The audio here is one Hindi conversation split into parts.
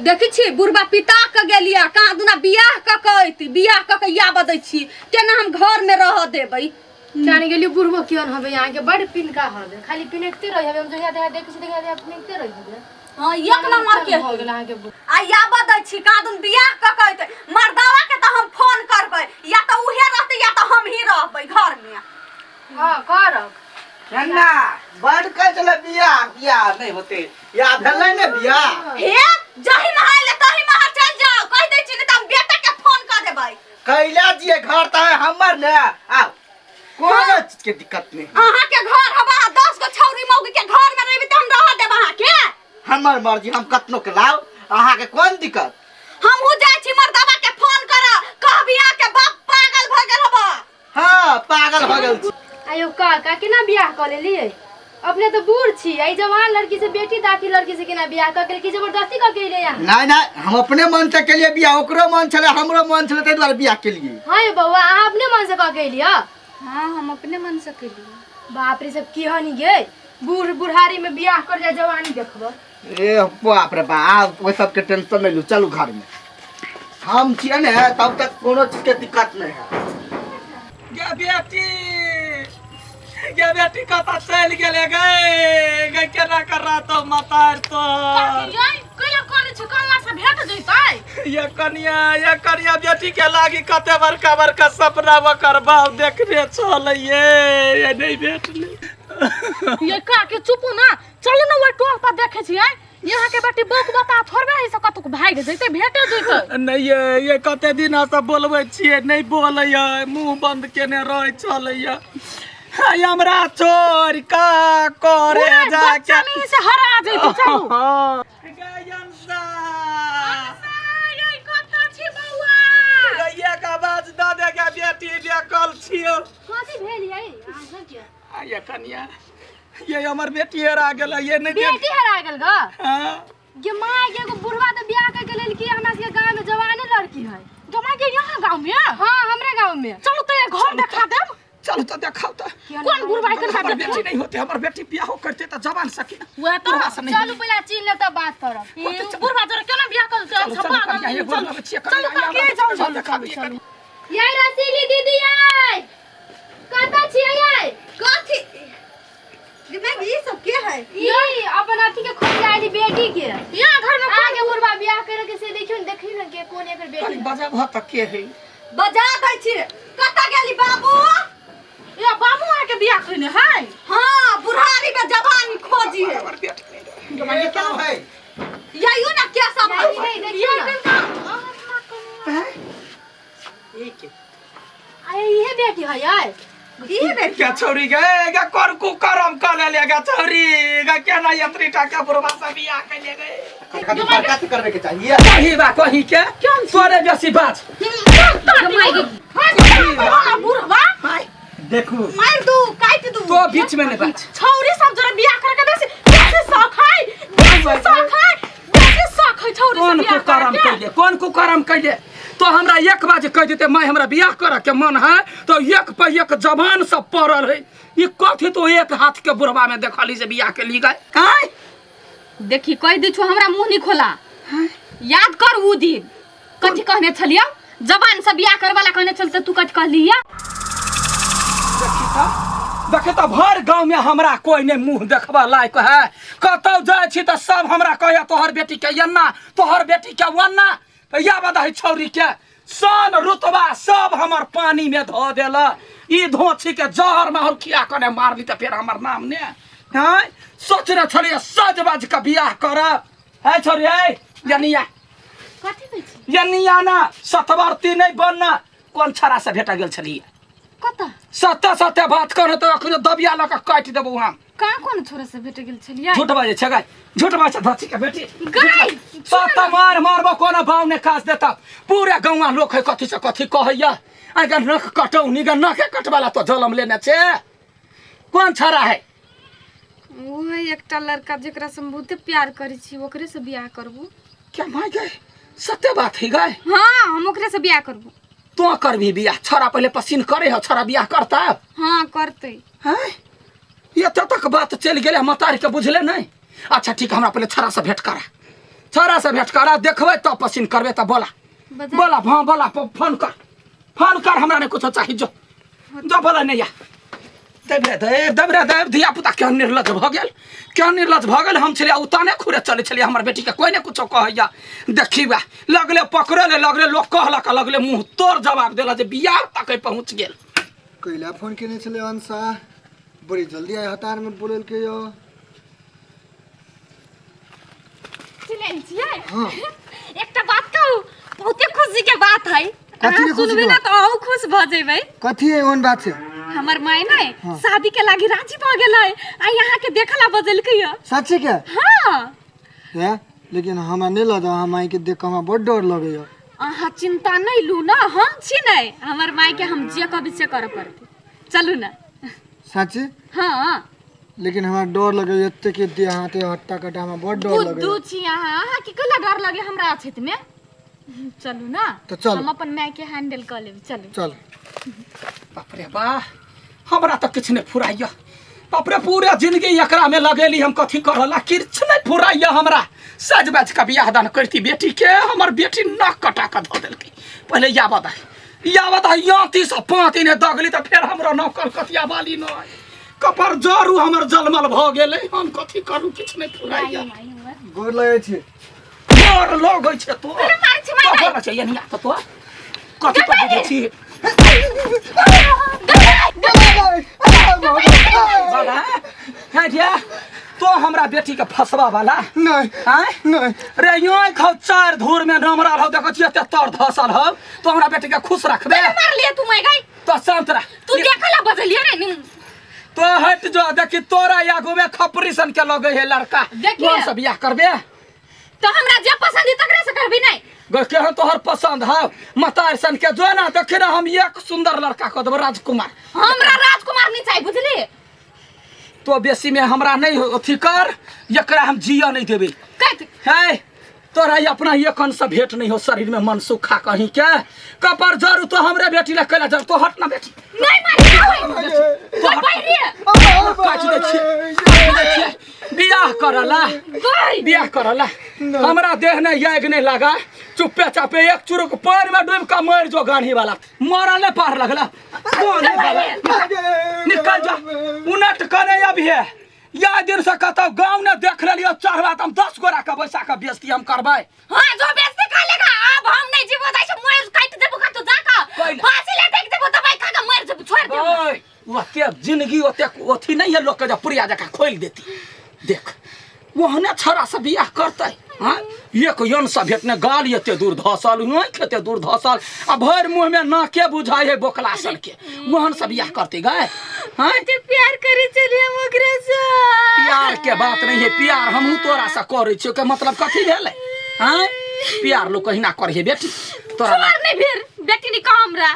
देखी छी बुढ़बा पिता के गेलिया कहाँ दुना बियाह ककैती बियाह कक या बदै छी केना हम घर में रह देबै जाने गेली बुढ़बो कियन हबे यहाँ के बड़ पिनका हबे खाली पिनकते रही हबे हम जहिया देखै छी देखै पिनकते रही हबे हां एक नंबर के हो गेल यहाँ के आ या बदै छी कहाँ दुन बियाह ककैते मर्दावा के त हम फोन करबै या त उहे रहते या त हम ही रहबै घर में हां करब नन्ना बड़ के चले बियाह नहीं होते या भेलै ने बियाह हे जही महाले तही महा चल जाओ कह दै छी न त हम बेटा के फोन कर देबै कैला दिए घर त हमर ने आओ कोनो चीज के दिक्कत नहीं अहाँ के घर हबा 10 गो छौरी मौगी के घर में रहबी त हम रह देब अहाँ के हमर मर्जी हम कतनो के लाओ अहाँ के कोन दिक्कत हम हो जाय छी मर्दावा के फोन कर कहबी आ के बाप पागल भ गेल हबा हां पागल हो गेल आयो का केना बियाह कर लेलिए अपने तो बूढ़ छी आई जवान लड़की से बेटी दाखी लड़की से केना बियाह कर के जबरदस्ती कर के ले यहाँ नहीं नहीं हम अपने मन से के लिए बियाह ओकरो मन छले हमरो मन छले तै द्वारा बियाह के लिए हां बउआ आप अपने मन से कर के लिया हां हम अपने मन से के लिए बाप रे सब की हनी गे बूढ़ बुढ़ारी में बियाह कर जा जवानी देखबो ए बाप रे बाप वो सब के टेंशन नहीं लो चलो घर में हम छिए ने तब तक कोनो चीज के दिक्कत नहीं है गे बेटी कता चल गेले गए केना कर रहा तो मतार तो कहिया करे छ कल्ला से भेट जइतै ये कनिया बेटी के लागी कते बड़का सपना वकर बाव देखने चल ये नहीं भेटले ये का के चुप ना चलो ना वो टोल पर देखे छी यहाँ के बेटी बोक बता थोड़बे है सकत को भाग जइतै भेटे जइतै नहीं ये कते दिन से बोलबै छिए नहीं बोलैया मुंह बंद केने रह चलैया हमरा छोड़ का करे जाके चली से हरा जइतै चलू गायनसा ये कत छी बउआ गैया का बाज द दे के बेटी देखल छियो कथि भेल यई आंसर के ये कनिया ये हमर बेटी हरा गेल ये नहीं बेटी हरा गेल ग हां ये मां एगो बुढ़वा तो बियाह कर के लेल की हमरा के गांव में जवाने लड़की है जमा के यहाँ गांव में हां हमरे गांव में चलो तो ये घर देखा देब चलो तो देखाओ तो कौन बुढ़वा के हमर बेटी नहीं होते हमर बेटी बियाह करते त जवान सकी वो तो चलू पहले चिन्ह ले तब बात करब बुढ़वा जरा केना बियाह कर चलो चलो देखा ये रसीली दीदी आई कता छी आई कथी दिमाग ये सब के है यही अपन अथी के खोज आइली बेटी के यहाँ घर में आगे बुढ़वा बियाह करे के से देखियो न के कोन एकर बेटी बजा भ तक के है बजा दै छी कता गेली बाबू ये बाबू आके बियाह कइने है हां बुढ़ारी में जवानी खोजी है हमर बेटी ये क्या है यही ना क्या सब है देखियो एक अरे ये बेटी है यार ये बेटी क्या छोरी गए गा कर को करम कर ले गा छोरी गा क्या ना यत्री टाका बुढ़वा सब बियाह कर ले गए कभी बरकत करने के चाहिए कहीं बा कहीं के तोरे बेसी बात बुढ़वा देखो मार दू काट दू तो बीच में नहीं बात छौरी सब जरा बियाह करके बेसी शौक है बेसी शौक है छौरी कौन को करम कैले कौन को करम कैले तो हमरा एक बाजे कह देते मैं हमरा बियाह करे के मन है तो एक पे एक जवान सब पड़ल है ये कथी तो एक हाथ के बुढ़वा में देखली से बियाह के ली गए हैं देखी कह दी छु हमरा मुंह नहीं खोला याद कर उ दिन कथी कहने छलिया जवान से बियाह करे वाला कहने चलते तू कथी कहलिया देखे तो भर गांव में हमरा कोई ने मुंह देखबा लायक है कतौ जाय छी त सब हमरा कहे तोहर बेटी के यन्ना तोहर बेटी के वन्ना तो या बदा छौरी के सन रुतबा सब हमर पानी में धो देला ई धोछी के जहर महल खिया कने मारली त फिर हमर नाम ने हैं सोचने छलिए सज बाज के बियाह करब है छोरी है यनिया कथि कहै छी यनिया ना सतवर्ती नहीं बनना कोन छरा से भेटा गेल छलिए कता सत्य बात करे तो अखन दबिया लक काट देबो हम का कोन छोरा से भेट गेल छलिए झूठ बाजे छ गाय झूठ बाजे धची के बेटी गाय सत्य मारबो कोना बाव ने कास देता पूरा गांव लोग है कथि से कथि कहैया अगर नख कटौ निगा नख कटवाला तो जलम लेने छे कोन छरा है ओए एकटा लड़का जेकरा से बहुते प्यार करै छी ओकरे से बियाह करबू क्या माय गए सत्य बात है गए हां हम ओकरे से बियाह करबू तो करबी बियाह छोरा पहले पसीन करे हो छोरा बियाह करता हां करते हैं ये तो तक बात चल गेले मतारी के बुझले नहीं अच्छा ठीक हमरा पहले छोरा से भेंट करा छोरा से भेंट करा देखबै तो पसंद करबे तो बोला बोला हाँ बोला फोन कर हमरा ने कुछ चाहिए जो बोला नहीं या दबरे देव धिया पुता क्या निर्लज भ गेल हम छलिया उताने खुरे चले छलिया हमर बेटी के कोई ने कुछो कहैया देखिबा लगले पकड़े लगले लोग कहलक लगले मुंह तोड़ जवाब देला जे बियाह तक पहुंच गेल कैला फोन केने छले अंसा बड़ी जल्दी आए हतार में बोलल के यो हाँ। एक बात कहू बहुते खुशी के बात है कथी के खुशी सुनबी ना तो हम खुश भ जेबै कथी है ओन बात से हमर माय ने शादी के लागी राजी भ गेलै आ यहाँ के देखला बजलकै य सच्ची के हां है लेकिन हमरा नहीं लगा हम आई के देख के हमरा बड़ डर लगे यो अहाँ चिंता नहीं लू ना हम छी नहीं हमर माय के हम जे कभी से करे पड़ते चलू ना सच्ची हां लेकिन हमरा डर लगे एते के दे हाथे हट्टा कटा में बड़ डर लगे बुद्धू छी अहाँ की कला डर लगे हमरा अछत में चलू ना तो चल हम अपन माय के हैंडल कर लेब चलू चल बाप रे बा हमरा तो किछ नहीं फुराइया बाप रे पूरे जिंदगी एकरा में लगेली हम कथी करला किछ नहीं फुराइया हमरा सज बज के बियाह दान करती बेटी के हमर बेटी नाक कटा के ध देलकै पहले यावत है याती से 5 दिन दगली तो फिर हमरा नौकर कथिया वाली न कपर जरू हमर जलमल भ गेलै हम कथी करू किछ नहीं फुराइया गोर लगे छी गोर लगै छै तो मार छी माय गोर छै यानी तो कथी कर दै छी बाबा है दिया तो हमरा बेटी के फसवा वाला नहीं हैं नहीं रे यो खौ 4 धूर में नमरा हो देखो छिए ते तर धसल हो तो हमरा बेटी के खुश रखबे मार लिए तू मैं गई तो संतरा तू देखला बजलिए ना तो हट जो देखी तोरा यागो में खपरी सन के लगे है लड़का देखिए सब बियाह करबे तो हमरा जे पसंद है तकरे से करबी नहीं के तोहर पसंद है मतार सन के जो ना देखे ना हम एक सुंदर लड़का को देब राजकुमार हमरा राजकुमार नहीं चाहिए बुझली तो बेसी में हमरा नहीं अथी कर एकरा हम जिया नहीं देबे कत है तोरा अपना एक अंश से भेंट नहीं हो शरीर में मन सुखा कहीं के कपर जरू तो हमरे बेटी ला कला जर तो हट ना बेटी नहीं मार तो बैरी काट दे छी बियाह करला बियाह करला हमरा देह ने याग नहीं लगा चुप्पे चापे एक चुरुक पैर में डूब के मर जो गाड़ी वाला मरले पार लगला निकल जा उनट कने अभी है या दिन से कहता गांव ने देख लियो चढ़वा हम 10 गोरा का पैसा का बेइज्जती हम करबै हां जो बेइज्जती कर लेगा अब हम नहीं जीवो दै से मर काट देबो का तो जाका फांसी ले देख देबो दवाई खा के मर जब छोड़ देबो ओते जिंदगी ओते ओथी नहीं है लोग के जब पुरिया जका खोल देती देख वहने छरा से बियाह करतै हां एक यन से भेटने गाल एते दूर धसल नहीं खेते दूर धसल आ भर मुंह में ना के बुझाई है बोकला सन के वहन से बियाह करते गए हां ते प्यार करे चलिए मगरे से प्यार के बात नहीं है प्यार हमहू तोरा से करे छियो के मतलब कथी भेलै हां प्यार लोग कहिना करे बेटी तोरा नहीं फिर बेटी नहीं का हमरा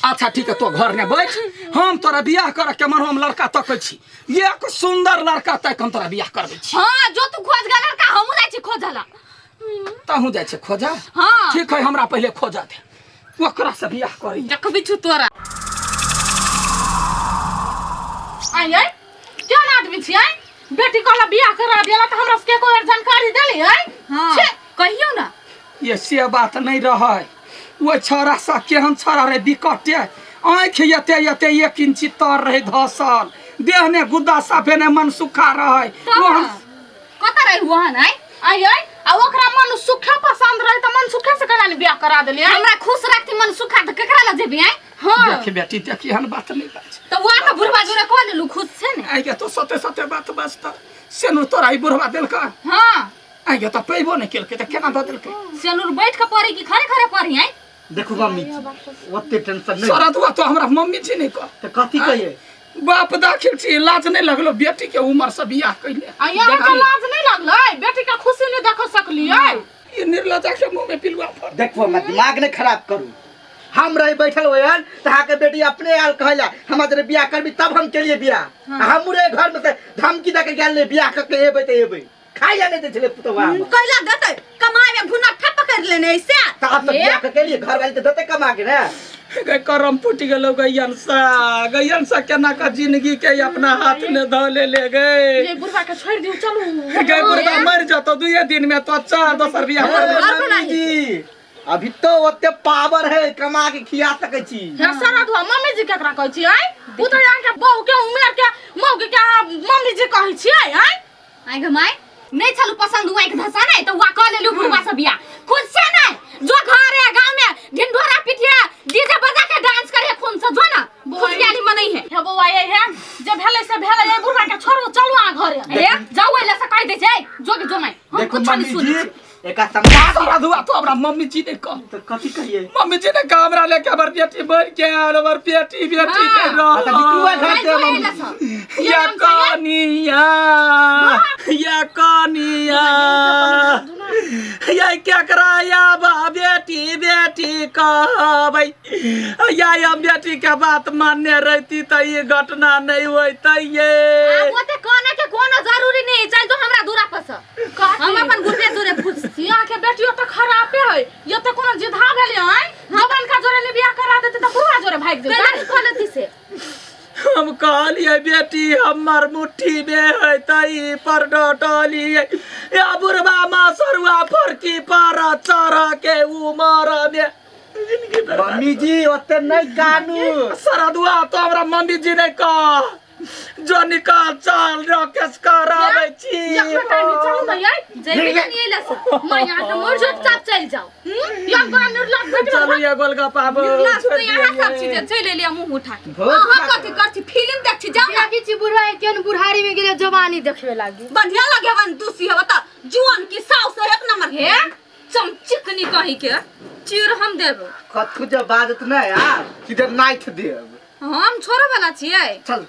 अच्छा ठीक है तो घर में बैठ हम तोरा बियाह करे के मन हम लड़का तकै छी एक सुंदर लड़का तक हम तोरा बियाह करबै छी हां जो तू खोज गा लड़का हमहू जाय छी खोजला तहू जाय छै खोजा हां ठीक है हमरा पहले खोजा दे ओकरा से बियाह करी देखबी छु तोरा आय क्या आदमी छी आय बेटी कहला बियाह करा देला त हमरा से कोई जानकारी देली है हां कहियो ना ये से बात नहीं रहे वो छोरा सा केहन छोरा रे बिकटे आँख एते एते 1 इंची तर रहे धसल देह ने गुद्दा साफे ने मन सुखा रहे कत रही वहन है आय आ ओकरा मन सुखा पसंद रहे त मन सुखा से कना बियाह करा देली हमरा खुश रखती मन सुखा त केकरा ला जेबी है हां देख बेटी देखी हन बात नहीं बात त वाला बुढ़वा जोरे को लेलु खुश छे ने आइ के तो सते सते बात बसता सेनु तोरा ई बुढ़वा देल का हां आइ के तो पैबो नहीं केल के त केना द देल के सेनुर बैठ के पड़ी की खरे खरे पड़ी है देखो मम्मी ओते टेंशन नहीं सारा दुआ तो हमरा मम्मी छी नहीं कर तो कथी कहिए बाप दाखिल छी लाज नहीं लगलो बेटी के उम्र से बियाह कइले आया के लाज नहीं लगलै बेटी के खुशी नहीं देख सकलियै ये निर्लजा के मुंह में पिलुआ फर देखो मैं दिमाग नहीं खराब करू हम रही बैठल होयन तहा के बेटी अपने आल कहला हम जरे बियाह करबी तब हम के लिए बियाह हमरे घर में से धमकी दे के गेल बियाह क के एबै त एबै खाइया नहीं दे छले पुतवा कैला देतै कमाई में भुना ठप कर लेने ऐसे त अब तो बियाह के लिए घर वाले तो देते कमा के ना गई करम फूट गेलो गैयन सा केना का जिंदगी के अपना हाथ में धो ले गए ये बुढ़वा के छोड़ दियो चलू गई बुढ़वा मर जातो 2 दिन में तो अच्छा दोसर बियाह कर मम्मी जी अभी तो ओते पावर है कमा के खिया सकै छी हे सारा दुआ मम्मी जी केकरा कहै छी आइ उधर आके बहू के उमेर के मौ के क्या मम्मी जी कहै छी आइ आई ग माय नहीं चलू पसंद हुआ एक धसा नहीं तो वा कह लेलू बुढ़वा से बियाह खुद से नहीं जो घर है गांव में ढिंढोरा पिटिया डीजे बजा के डांस करे खून से जो ना खुशहाली मनई है हे बौआ ये है जे भेले से भेले ये बुढ़वा के छोड़ो चलू आ घरे ए जाऊ एला से कह दे छै जोगी जोमाई हम देखो कुछ नहीं मम्मी सुनी जी एका समझा सारा दुआ तो हमरा मम्मी जी ने कह तो कथी कहिए मम्मी जी ने कहा हमरा लेके हमर बेटी मर के हमर बेटी के तो बिटुआ रह घर से मम्मी या कनिया या क्या कराया बा बेटी कहबै या हम बेटी के बात मानने रहती तो ये घटना नहीं होता ये वो ते कहने के कोनो जरूरी नहीं चल तो हमरा दूरा पस हम अपन गुरबे दूरे पूछ सिया के बेटियो तो खराबे है ये तो कोनो जिधा गेले है जवन का जोरे ने बियाह करा देते तो बुढ़वा जोरे भाग जेते पहले गलती से हम कहलिए बेटी हमर मुट्ठी में है तई पर डटलिए या बुढ़वा मासरुआ फरकी पर चढ़ के उमर में जिंदगी बर्बाद। मम्मी जी ओते नहीं कानू सरदुआ तो हमरा मम्मी जी ने कह जो निकाल चल रकेश कराबै छी या बेटा नहीं चलू ना यार जय नहीं एला से मैं यहाँ तो मोर जोत चाप चल जाओ या गान निर्लज बेटी चलो ये गोलगप्पा निर्लज तो यहाँ सब चीजें चले लिया मुंह उठा के बहुत हां कथि करछि फिल्म देख छी जाओ ना लागी छी बुढ़वा केन बुढ़ारी में गेले जवानी देखबे लागी बढ़िया लगे वन दूसी है बता जुआन की साउस एक नंबर है चमचिकनी कहि के चीर हम देबो कथु जब बात नहीं यार किधर नाइट देब हम छोरे वाला छियै चल